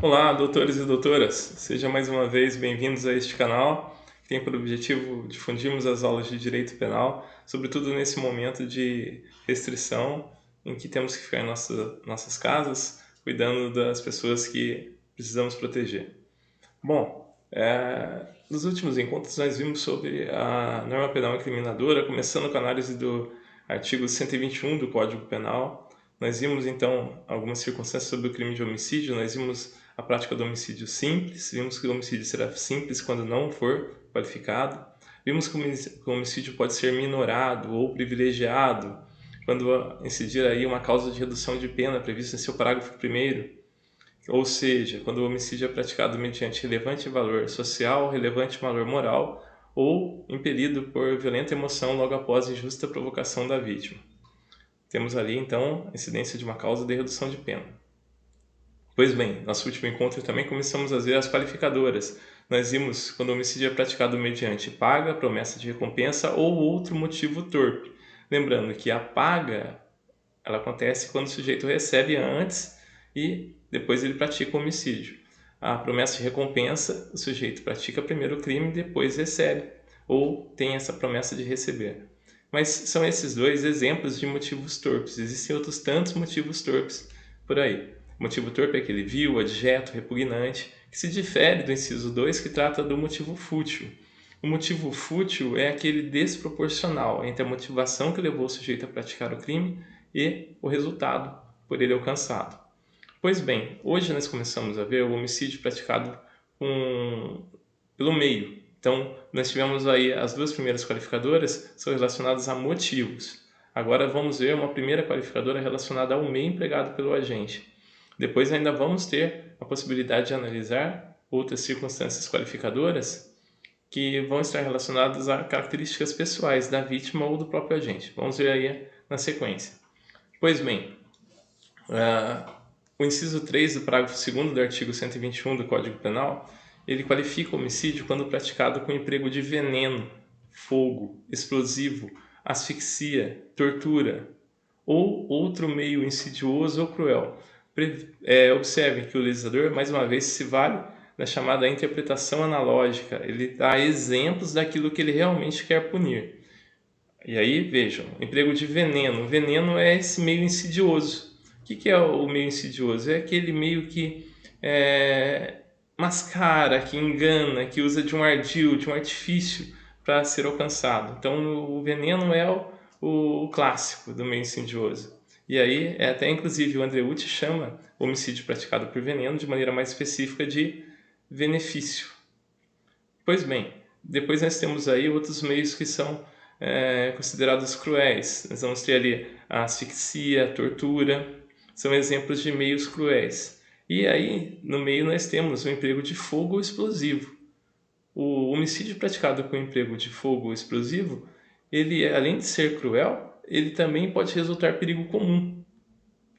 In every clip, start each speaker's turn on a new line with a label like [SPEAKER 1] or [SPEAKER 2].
[SPEAKER 1] Olá, doutores e doutoras! Sejam mais uma vez bem-vindos a este canal, que tem por objetivo difundirmos as aulas de Direito Penal, sobretudo nesse momento de restrição, em que temos que ficar em nossas casas, cuidando das pessoas que precisamos proteger. Bom, nos últimos encontros nós vimos sobre a norma penal incriminadora, começando com a análise do artigo 121 do Código Penal. Nós vimos então algumas circunstâncias sobre o crime de homicídio, nós vimos a prática do homicídio simples, vimos que o homicídio será simples quando não for qualificado, vimos que o homicídio pode ser minorado ou privilegiado quando incidir aí uma causa de redução de pena prevista em seu parágrafo 1º, ou seja, quando o homicídio é praticado mediante relevante valor social, relevante valor moral ou impelido por violenta emoção logo após injusta provocação da vítima. Temos ali, então, a incidência de uma causa de redução de pena. Pois bem, nosso último encontro também começamos a ver as qualificadoras. Nós vimos quando o homicídio é praticado mediante paga, promessa de recompensa ou outro motivo torpe. Lembrando que a paga ela acontece quando o sujeito recebe antes e depois ele pratica o homicídio. A promessa de recompensa, o sujeito pratica primeiro o crime e depois recebe, ou tem essa promessa de receber. Mas são esses dois exemplos de motivos torpes. Existem outros tantos motivos torpes por aí. O motivo torpe é aquele vil, adjeto, repugnante, que se difere do inciso 2, que trata do motivo fútil. O motivo fútil é aquele desproporcional entre a motivação que levou o sujeito a praticar o crime e o resultado por ele alcançado. Pois bem, hoje nós começamos a ver o homicídio praticado pelo meio. Então, nós tivemos aí as duas primeiras qualificadoras são relacionadas a motivos. Agora vamos ver uma primeira qualificadora relacionada ao meio empregado pelo agente. Depois ainda vamos ter a possibilidade de analisar outras circunstâncias qualificadoras que vão estar relacionadas a características pessoais da vítima ou do próprio agente. Vamos ver aí na sequência. Pois bem, o inciso 3 do parágrafo 2º do artigo 121 do Código Penal, ele qualifica o homicídio quando praticado com emprego de veneno, fogo, explosivo, asfixia, tortura ou outro meio insidioso ou cruel. Observe que o legislador, mais uma vez, se vale da chamada interpretação analógica. Ele dá exemplos daquilo que ele realmente quer punir. E aí, vejam, emprego de veneno. O veneno é esse meio insidioso. O que é o meio insidioso? É aquele meio que mascara, que engana, que usa de um ardil, de um artifício para ser alcançado. Então, o veneno é o clássico do meio insidioso. E aí, até inclusive o Andreucci chama o homicídio praticado por veneno de maneira mais específica de benefício. Pois bem, depois nós temos aí outros meios que são considerados cruéis. Nós vamos ter ali a asfixia, a tortura, são exemplos de meios cruéis. E aí, no meio, nós temos o emprego de fogo explosivo. O homicídio praticado com emprego de fogo explosivo, ele, além de ser cruel, ele também pode resultar perigo comum,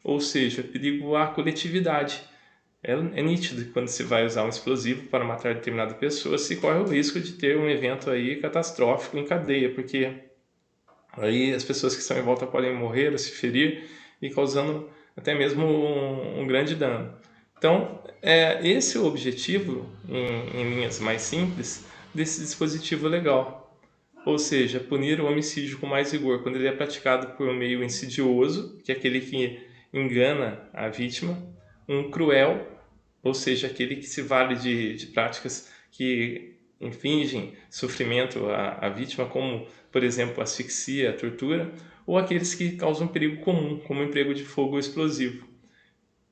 [SPEAKER 1] ou seja, perigo à coletividade. É nítido que quando se vai usar um explosivo para matar determinada pessoa, se corre o risco de ter um evento aí catastrófico em cadeia, porque aí as pessoas que estão em volta podem morrer ou se ferir e causando até mesmo um grande dano. Então, esse é o objetivo, em linhas mais simples, desse dispositivo legal. Ou seja, punir o homicídio com mais rigor quando ele é praticado por um meio insidioso, que é aquele que engana a vítima, um cruel, ou seja, aquele que se vale de práticas que infligem sofrimento à vítima, como, por exemplo, asfixia, tortura, ou aqueles que causam perigo comum, como o emprego de fogo explosivo.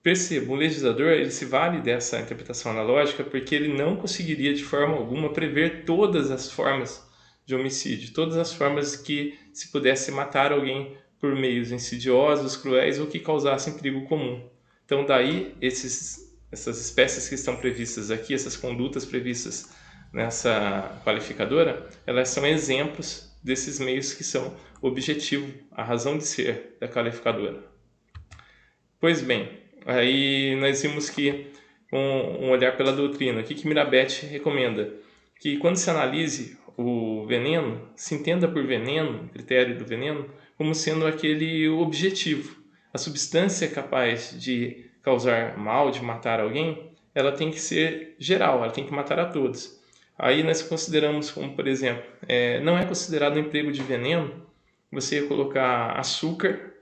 [SPEAKER 1] Perceba, o legislador ele se vale dessa interpretação analógica porque ele não conseguiria de forma alguma prever todas as formas de homicídio, todas as formas que se pudesse matar alguém por meios insidiosos, cruéis ou que causassem perigo comum. Então daí essas espécies que estão previstas aqui, essas condutas previstas nessa qualificadora, elas são exemplos desses meios que são o objetivo, a razão de ser da qualificadora. Pois bem, aí nós vimos que, com um olhar pela doutrina, o que Mirabete recomenda? Que quando se analise o veneno, se entenda por veneno, o critério do veneno, como sendo aquele objetivo. A substância capaz de causar mal, de matar alguém, ela tem que ser geral, ela tem que matar a todos. Aí nós consideramos como, por exemplo, não é considerado um emprego de veneno você colocar açúcar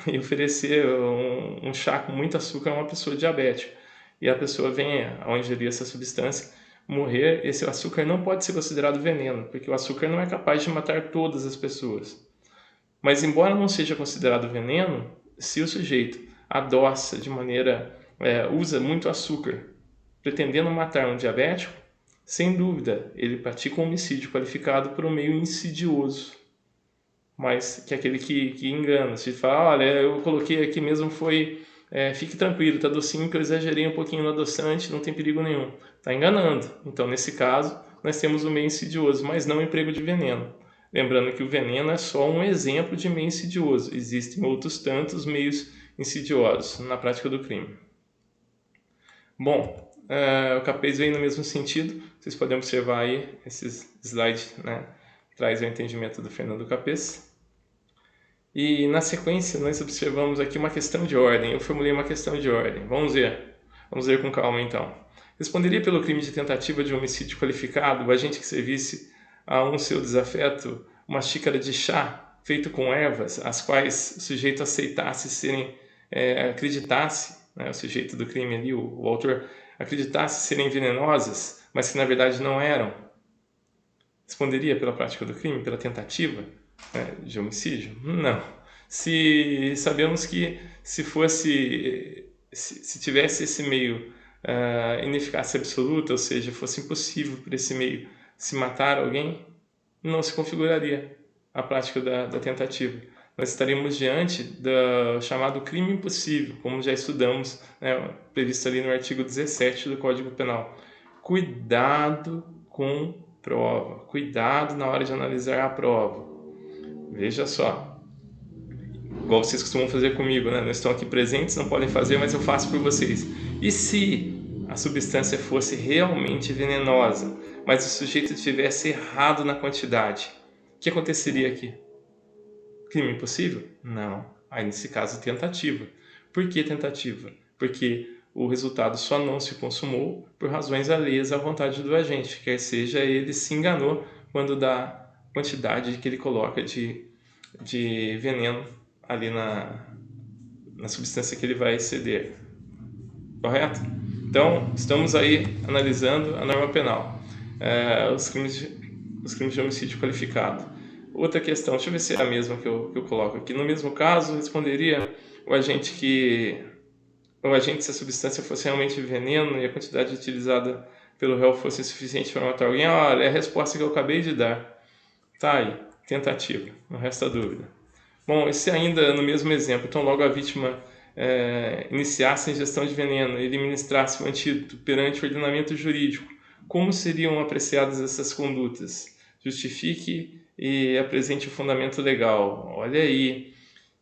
[SPEAKER 1] e oferecer um chá com muito açúcar a uma pessoa diabética. E a pessoa vem, ao ingerir essa substância, morrer. Esse açúcar não pode ser considerado veneno, porque o açúcar não é capaz de matar todas as pessoas. Mas embora não seja considerado veneno, se o sujeito adoça de maneira, usa muito açúcar, pretendendo matar um diabético, sem dúvida, ele pratica um homicídio qualificado por um meio insidioso, mas que é aquele que engana. Se fala, olha, eu coloquei aqui mesmo, fique tranquilo, tá docinho que eu exagerei um pouquinho no adoçante, não tem perigo nenhum. Está enganando. Então, nesse caso, nós temos o meio insidioso, mas não o emprego de veneno. Lembrando que o veneno é só um exemplo de meio insidioso. Existem outros tantos meios insidiosos na prática do crime. Bom, o capês vem no mesmo sentido. Vocês podem observar aí esses slides, né? Traz o entendimento do Fernando Capês. E na sequência nós observamos aqui uma questão de ordem. Eu formulei uma questão de ordem. Vamos ver com calma então. Responderia pelo crime de tentativa de homicídio qualificado o agente que servisse a um seu desafeto uma xícara de chá feito com ervas, as quais o sujeito aceitasse acreditasse, né, o sujeito do crime ali, o autor, acreditasse serem venenosas, mas que na verdade não eram? Responderia pela prática do crime, pela tentativa de homicídio? Não. Se sabemos que se tivesse esse meio ineficácia absoluta, ou seja, fosse impossível por esse meio se matar alguém, não se configuraria a prática da tentativa. Nós estaríamos diante do chamado crime impossível, como já estudamos, né, previsto ali no artigo 17 do Código Penal. Cuidado com prova, cuidado na hora de analisar a prova. Veja só, igual vocês costumam fazer comigo, né? Não estão aqui presentes, não podem fazer, mas eu faço por vocês. E se a substância fosse realmente venenosa, mas o sujeito tivesse errado na quantidade, o que aconteceria aqui? Crime impossível? Não. Aí nesse caso, tentativa. Por que tentativa? Porque o resultado só não se consumou por razões alheias à vontade do agente, quer seja ele se enganou quando dá quantidade que ele coloca de veneno ali na substância que ele vai ceder. Correto? Então, estamos aí analisando a norma penal, os crimes de homicídio qualificado. Outra questão, deixa eu ver se é a mesma que eu coloco aqui. No mesmo caso, responderia o agente se a substância fosse realmente veneno e a quantidade utilizada pelo réu fosse suficiente para matar alguém. Olha, é a resposta que eu acabei de dar. Tá aí, tentativa, não resta dúvida. Bom, esse ainda no mesmo exemplo. Então, logo a vítima iniciasse a ingestão de veneno e ele ministrasse o antídoto perante o ordenamento jurídico, como seriam apreciadas essas condutas? Justifique e apresente o fundamento legal. Olha aí.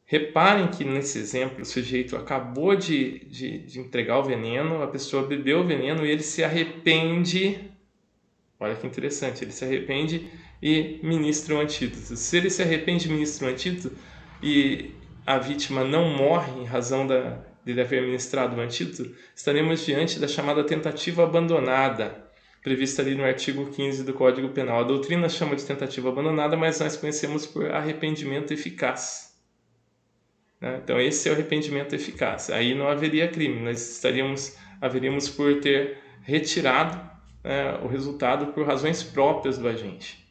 [SPEAKER 1] Reparem que nesse exemplo o sujeito acabou de entregar o veneno, a pessoa bebeu o veneno e ele se arrepende. Olha que interessante, ele se arrepende e ministra o antídoto. Se ele se arrepende e ministra o antídoto e a vítima não morre em razão dele haver ministrado o antídoto, estaremos diante da chamada tentativa abandonada, prevista ali no artigo 15 do Código Penal. A doutrina chama de tentativa abandonada, mas nós conhecemos por arrependimento eficaz. Então esse é o arrependimento eficaz. Aí não haveria crime, nós haveríamos por ter retirado o resultado por razões próprias do agente.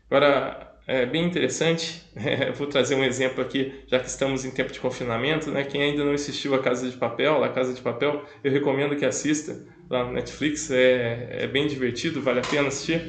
[SPEAKER 1] Agora, é bem interessante, eu vou trazer um exemplo aqui, já que estamos em tempo de confinamento, né? Quem ainda não assistiu a Casa de Papel, eu recomendo que assista lá no Netflix, é bem divertido, vale a pena assistir.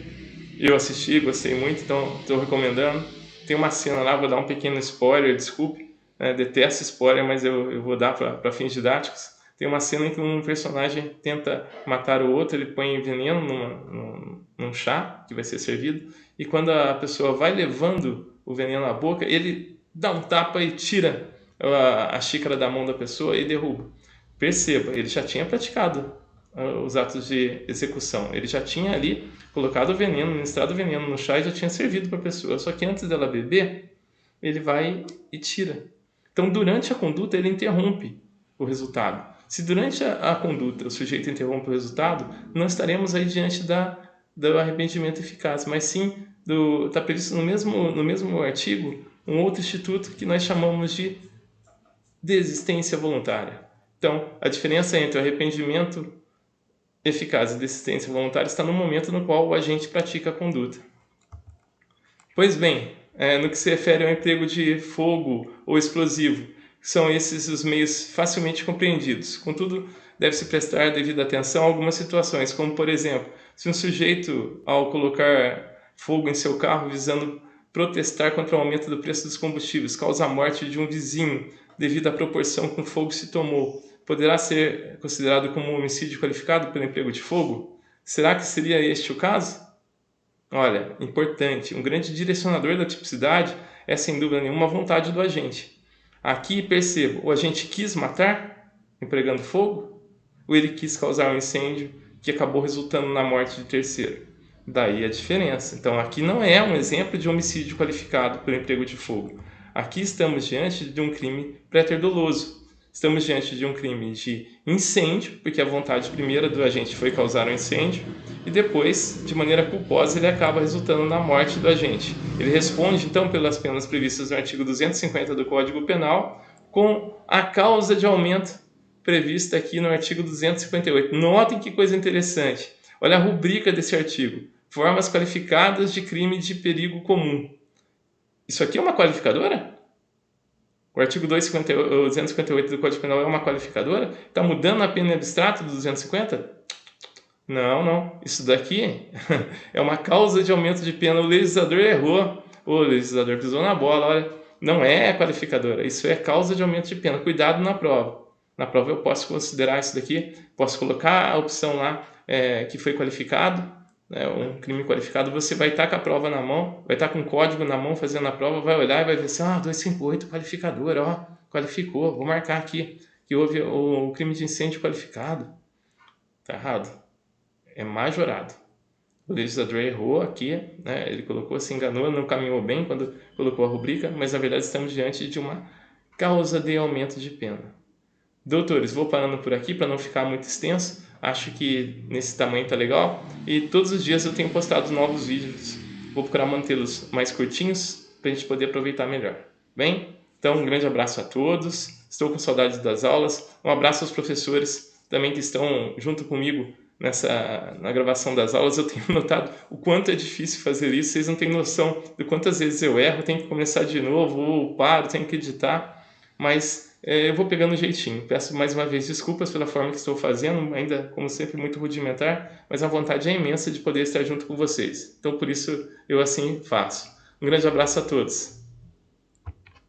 [SPEAKER 1] Eu assisti, gostei muito, então estou recomendando. Tem uma cena lá, vou dar um pequeno spoiler, desculpe, detesto spoiler, mas eu vou dar para fins didáticos. Tem uma cena em que um personagem tenta matar o outro, ele põe veneno num chá que vai ser servido, e quando a pessoa vai levando o veneno à boca, ele dá um tapa e tira a xícara da mão da pessoa e derruba. Perceba, ele já tinha praticado os atos de execução, ele já tinha ali colocado o veneno, ministrado o veneno no chá e já tinha servido para a pessoa, só que antes dela beber, ele vai e tira. Então, durante a conduta, ele interrompe o resultado. Se durante a conduta o sujeito interrompe o resultado, não estaremos aí diante do arrependimento eficaz, mas sim está previsto no mesmo artigo um outro instituto que nós chamamos de desistência voluntária. Então, a diferença entre o arrependimento eficaz e desistência voluntária está no momento no qual o agente pratica a conduta. Pois bem, no que se refere ao emprego de fogo ou explosivo, são esses os meios facilmente compreendidos. Contudo, deve-se prestar devida atenção a algumas situações, como, por exemplo, se um sujeito, ao colocar fogo em seu carro visando protestar contra o aumento do preço dos combustíveis, causa a morte de um vizinho devido à proporção com que o fogo se tomou, poderá ser considerado como um homicídio qualificado pelo emprego de fogo? Será que seria este o caso? Olha, importante, um grande direcionador da tipicidade é sem dúvida nenhuma a vontade do agente. Aqui percebo, o agente quis matar, empregando fogo, ou ele quis causar um incêndio que acabou resultando na morte de terceiro? Daí a diferença. Então aqui não é um exemplo de homicídio qualificado pelo emprego de fogo. Aqui estamos diante de um crime préter-doloso. Estamos diante de um crime de incêndio, porque a vontade primeira do agente foi causar um incêndio, e depois, de maneira culposa, ele acaba resultando na morte do agente. Ele responde, então, pelas penas previstas no artigo 250 do Código Penal, com a causa de aumento prevista aqui no artigo 258. Notem que coisa interessante. Olha a rubrica desse artigo. Formas qualificadas de crime de perigo comum. Isso aqui é uma qualificadora? O artigo 258 do Código Penal é uma qualificadora? Está mudando a pena abstrata do 250? Não. Isso daqui é uma causa de aumento de pena. O legislador errou. O legislador pisou na bola. Olha, não é qualificadora. Isso é causa de aumento de pena. Cuidado na prova. Na prova eu posso considerar isso daqui. Posso colocar a opção lá que foi qualificado. Um crime qualificado, você vai estar com a prova na mão, vai estar com o código na mão fazendo a prova, vai olhar e vai ver assim, 258 qualificador, qualificou, vou marcar aqui que houve o crime de incêndio qualificado. Está errado, é majorado. O legislador errou aqui, ele colocou, se enganou, não caminhou bem quando colocou a rubrica, mas na verdade estamos diante de uma causa de aumento de pena. Doutores, vou parando por aqui para não ficar muito extenso. Acho que nesse tamanho tá legal. E todos os dias eu tenho postado novos vídeos. Vou procurar mantê-los mais curtinhos para a gente poder aproveitar melhor. Bem? Então, um grande abraço a todos. Estou com saudades das aulas. Um abraço aos professores também que estão junto comigo na gravação das aulas. Eu tenho notado o quanto é difícil fazer isso. Vocês não têm noção de quantas vezes eu erro. Tenho que começar de novo, ou paro, tenho que editar. Mas eu vou pegando um jeitinho. Peço mais uma vez desculpas pela forma que estou fazendo, ainda, como sempre, muito rudimentar, mas a vontade é imensa de poder estar junto com vocês. Então, por isso, eu assim faço. Um grande abraço a todos.